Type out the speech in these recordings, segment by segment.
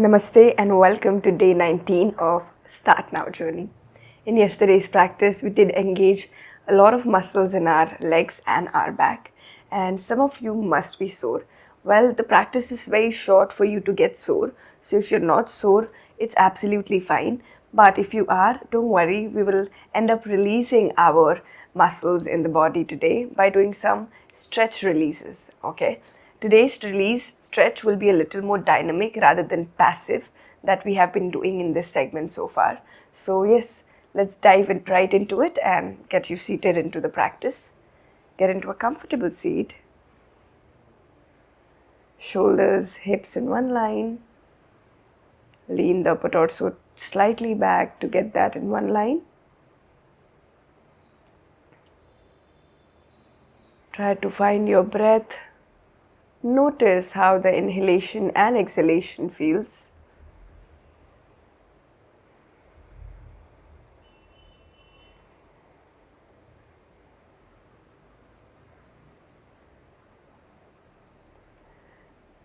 Namaste and welcome to day 19 of Start Now journey. In yesterday's practice, we did engage a lot of muscles in our legs and our back, and some of you must be sore. Well, the practice is very short for you to get sore, so if you're not sore, it's absolutely fine. But if you are, don't worry, we will end up releasing our muscles in the body today by doing some stretch releases, okay? Today's release stretch will be a little more dynamic rather than passive that we have been doing in this segment so far. So yes, let's dive right into it and get you seated into the practice. Get into a comfortable seat. Shoulders, hips in one line. Lean the upper torso slightly back to get that in one line. Try to find your breath. Notice how the inhalation and exhalation feels.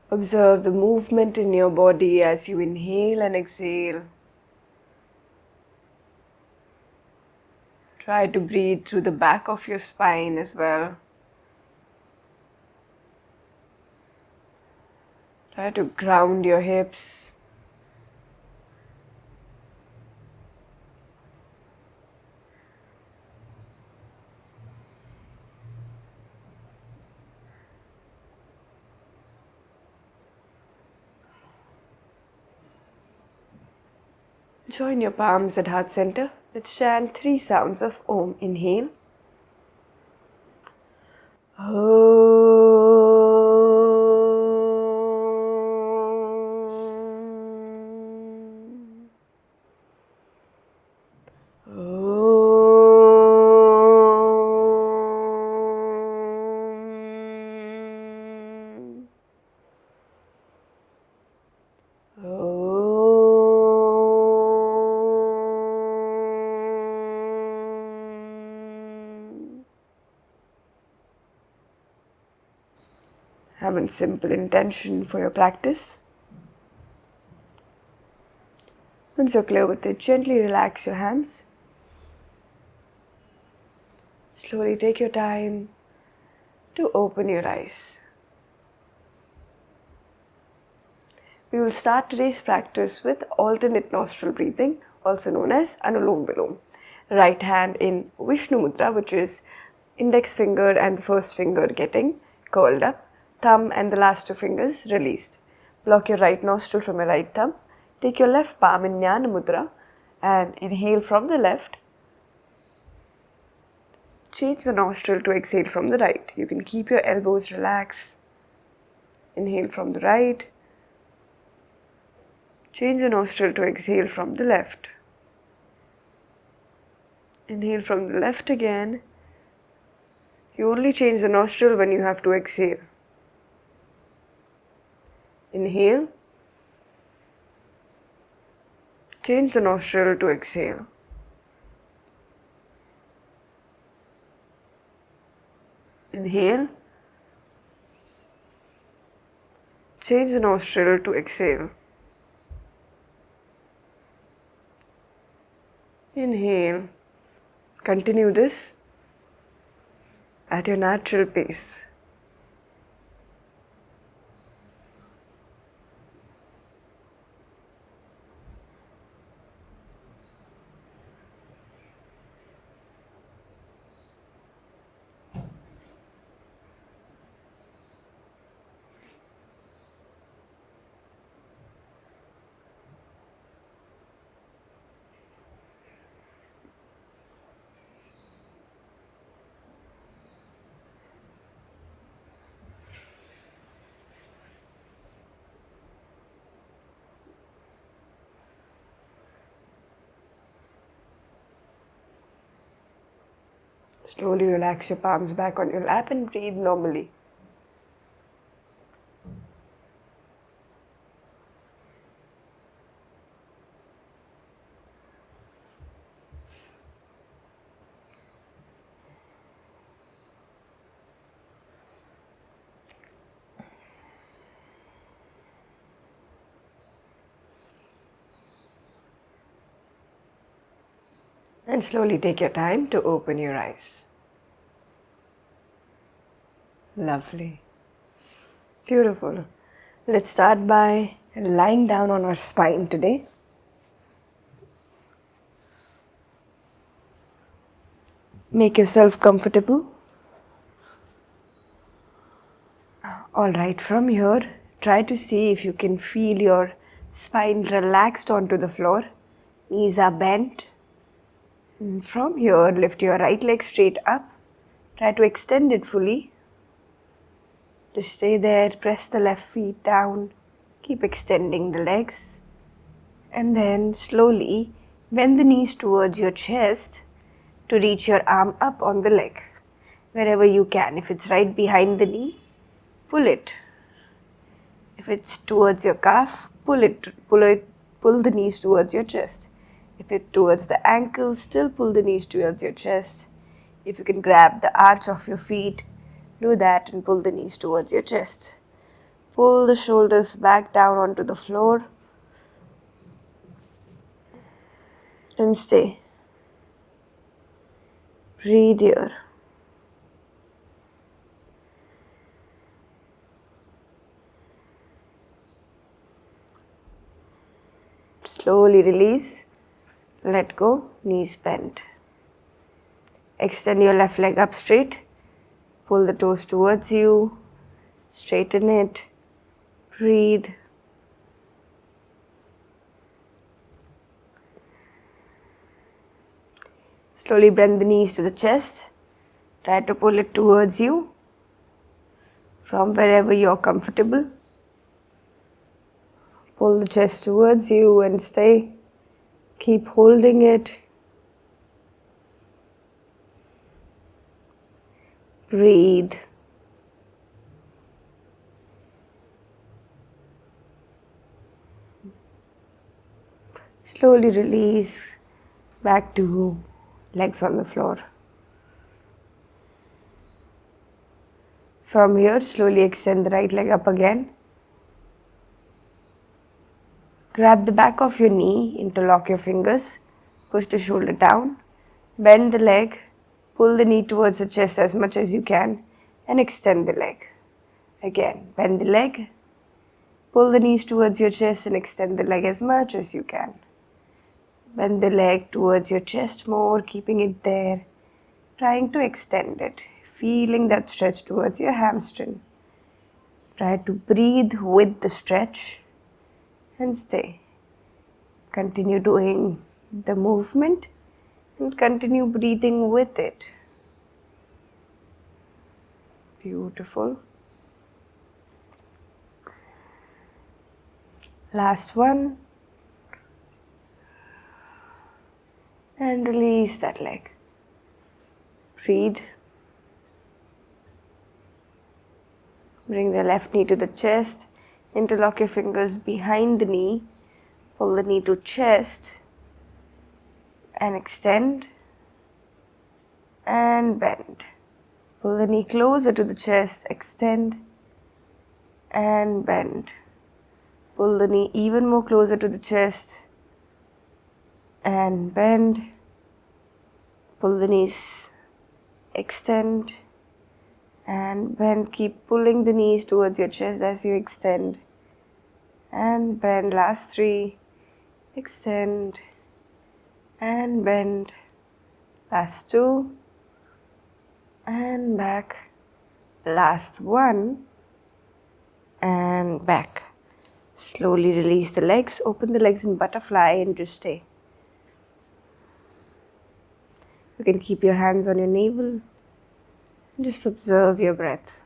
Observe the movement in your body as you inhale and exhale. Try to breathe through the back of your spine as well. Try to ground your hips. Join your palms at heart center. Let's chant 3 sounds of Om. Inhale. Have a simple intention for your practice. Once you're clear with it, gently relax your hands. Slowly take your time to open your eyes. We will start today's practice with alternate nostril breathing, also known as Anulom Vilom. Right hand in Vishnu Mudra, which is index finger and the first finger getting curled up, thumb and the last 2 fingers released. Block your right nostril from your right thumb. Take your left palm in Jnana Mudra and inhale from the left. Change the nostril to exhale from the right. You can keep your elbows relaxed. Inhale from the right. Change the nostril to exhale from the left. Inhale from the left again. You only change the nostril when you have to exhale. Inhale. Change the nostril to exhale. Inhale. Change the nostril to exhale. Inhale. Continue this at your natural pace. Slowly relax your palms back on your lap and breathe normally. And slowly take your time to open your eyes. Lovely. Beautiful. Let's start by lying down on our spine today. Make yourself comfortable. Alright, from here, try to see if you can feel your spine relaxed onto the floor. Knees are bent. And from here, lift your right leg straight up. Try to extend it fully. Just stay there, press the left feet down. Keep extending the legs. And then slowly bend the knees towards your chest to reach your arm up on the leg. Wherever you can. If it's right behind the knee, pull it. If it's towards your calf, pull the knees towards your chest. If it's towards the ankle, still pull the knees towards your chest. If you can grab the arch of your feet, do that and pull the knees towards your chest. Pull the shoulders back down onto the floor and stay. Breathe here. Slowly release. Let go. Knees bent. Extend your left leg up straight. Pull the toes towards you. Straighten it. Breathe. Slowly bend the knees to the chest. Try to pull it towards you from wherever you're comfortable. Pull the chest towards you and stay. Keep holding it. Breathe. Slowly release back to legs on the floor. From here, slowly extend the right leg up again. Grab the back of your knee, interlock your fingers, push the shoulder down, bend the leg, pull the knee towards the chest as much as you can and extend the leg. Again, bend the leg, pull the knees towards your chest and extend the leg as much as you can. Bend the leg towards your chest more, keeping it there, trying to extend it, feeling that stretch towards your hamstring. Try to breathe with the stretch and stay. Continue doing the movement and continue breathing with it. Beautiful. Last one. And release that leg. Breathe. Bring the left knee to the chest. Interlock your fingers behind the knee. Pull the knee to chest. And extend. And bend. Pull the knee closer to the chest. Extend. And bend. Pull the knee even more closer to the chest. And bend. Pull the knees. Extend. And bend. Keep pulling the knees towards your chest as you extend. And bend. Last three. Extend. And bend. Last two. And back. Last one. And back. Slowly release the legs. Open the legs in butterfly and just stay. You can keep your hands on your navel and just observe your breath.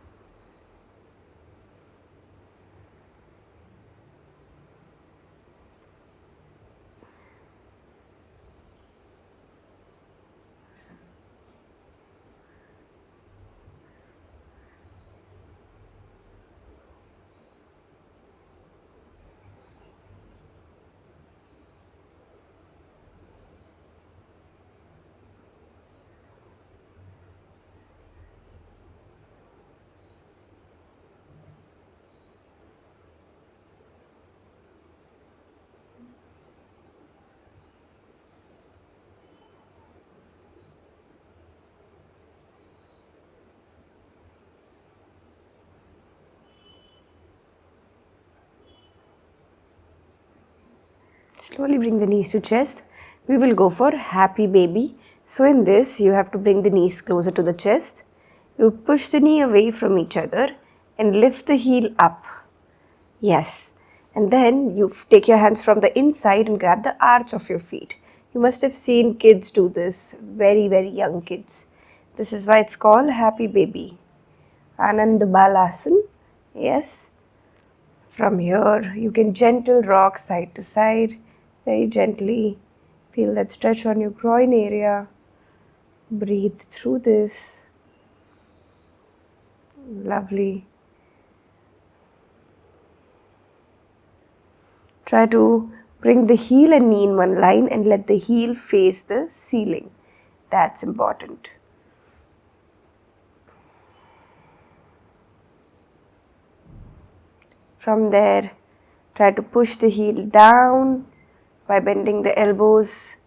Slowly bring the knees to chest. We will go for happy baby. So in this, you have to bring the knees closer to the chest. You push the knee away from each other and lift the heel up. Yes. And then you take your hands from the inside and grab the arch of your feet. You must have seen kids do this, very, very young kids. This is why it's called happy baby. Anand Balasana. Yes. From here, you can gentle rock side to side, very gently. Feel that stretch on your groin area. Breathe through this. Lovely. Try to bring the heel and knee in one line and let the heel face the ceiling. That's important. From there, try to push the heel down by bending the elbows.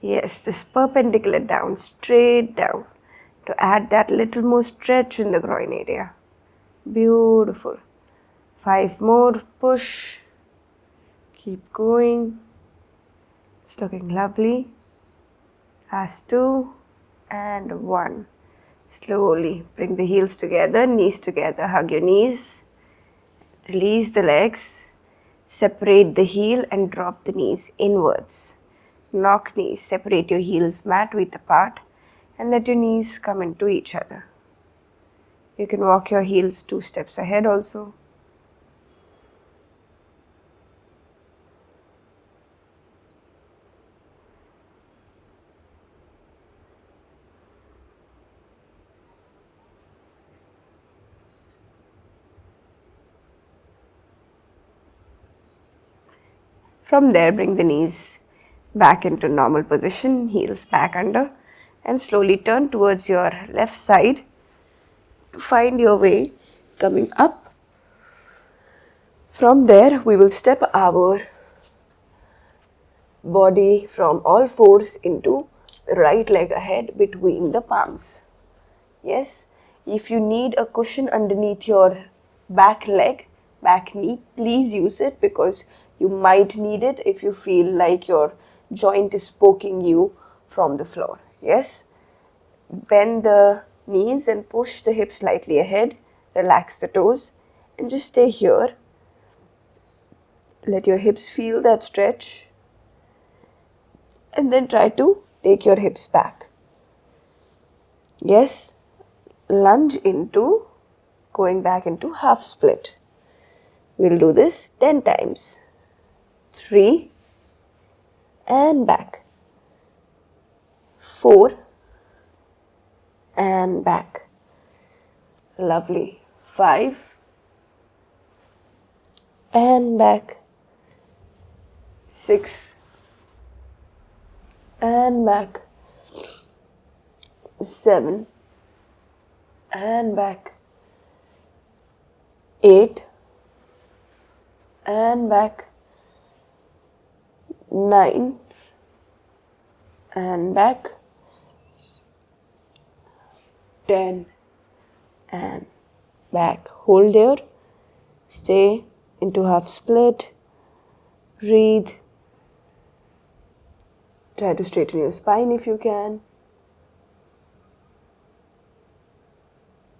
Yes, just perpendicular down, straight down to add that little more stretch in the groin area. Beautiful. 5 more, push. Keep going. It's looking lovely. Last 2 and 1. Slowly bring the heels together, knees together. Hug your knees. Release the legs. Separate the heel and drop the knees inwards. Knock knees. Separate your heels mat width apart and let your knees come into each other. You can walk your heels 2 steps ahead also. From there, bring the knees back into normal position, heels back under, and slowly turn towards your left side to find your way coming up. From there, we will step our body from all fours into the right leg ahead between the palms. Yes, if you need a cushion underneath your back leg, back knee, please use it because you might need it if you feel like your joint is poking you from the floor. Yes, bend the knees and push the hips slightly ahead, relax the toes and just stay here. Let your hips feel that stretch and then try to take your hips back. Yes, lunge into going back into half split. We'll do this 10 times. 3 and back. 4 and back. Lovely. 5 and back. 6 and back. 7 and back. 8 and back. 9 and back. 10 and back. Hold there. Stay into half split. Breathe. Try to straighten your spine if you can.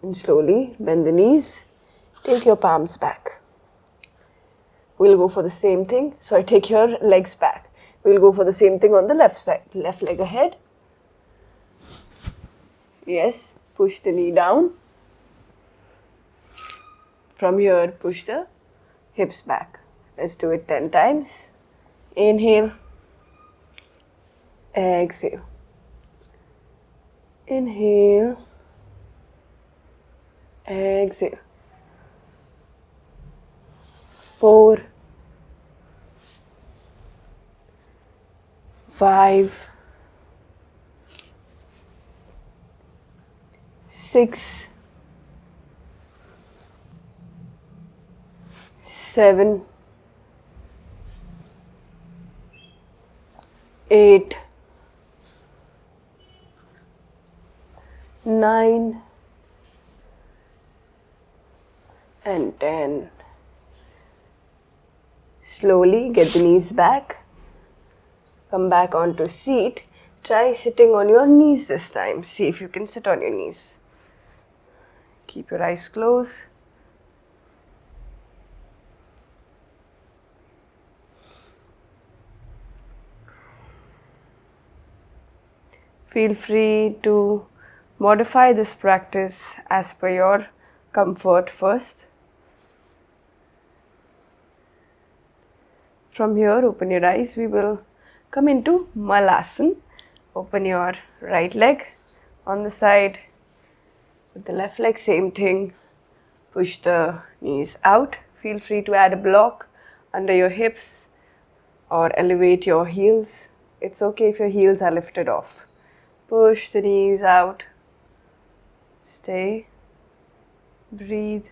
And slowly bend the knees. Take your palms back. We'll go for the same thing. Sorry, take your legs back. We'll go for the same thing on the left side. Left leg ahead. Yes, push the knee down. From here, push the hips back. Let's do it 10 times. Inhale. Exhale. Inhale. Exhale. 4, 5, 6, 7, 8, 9 and 10. Slowly get the knees back Come back onto seat. Try sitting on your knees this time. See if you can sit on your knees. Keep your eyes closed. Feel free to modify this practice as per your comfort first. From here, open your eyes. We will come into Malasana. Open your right leg on the side. With the left leg, same thing. Push the knees out. Feel free to add a block under your hips or elevate your heels. It's okay if your heels are lifted off. Push the knees out. Stay. Breathe.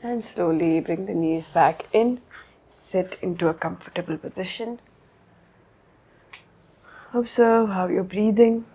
And slowly bring the knees back in. Sit into a comfortable position. Observe how you're breathing.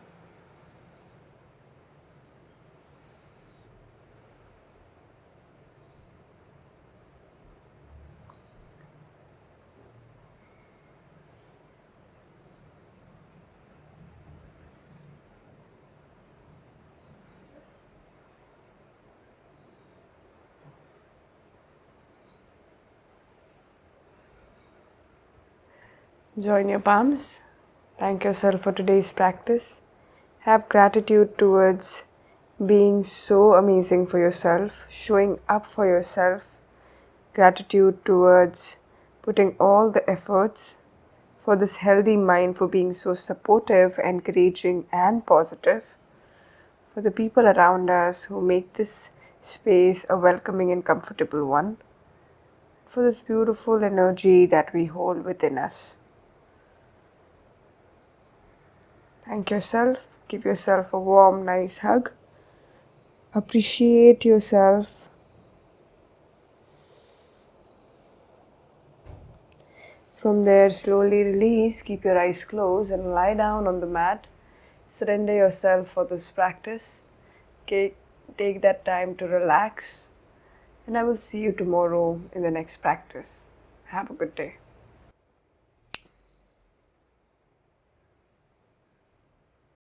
Join your palms. Thank yourself for today's practice. Have gratitude towards being so amazing for yourself, showing up for yourself. Gratitude towards putting all the efforts for this healthy mind, for being so supportive, encouraging, and positive. For the people around us who make this space a welcoming and comfortable one. For this beautiful energy that we hold within us. Thank yourself. Give yourself a warm, nice hug. Appreciate yourself. From there, slowly release. Keep your eyes closed and lie down on the mat. Surrender yourself for this practice. Okay, take that time to relax. And I will see you tomorrow in the next practice. Have a good day.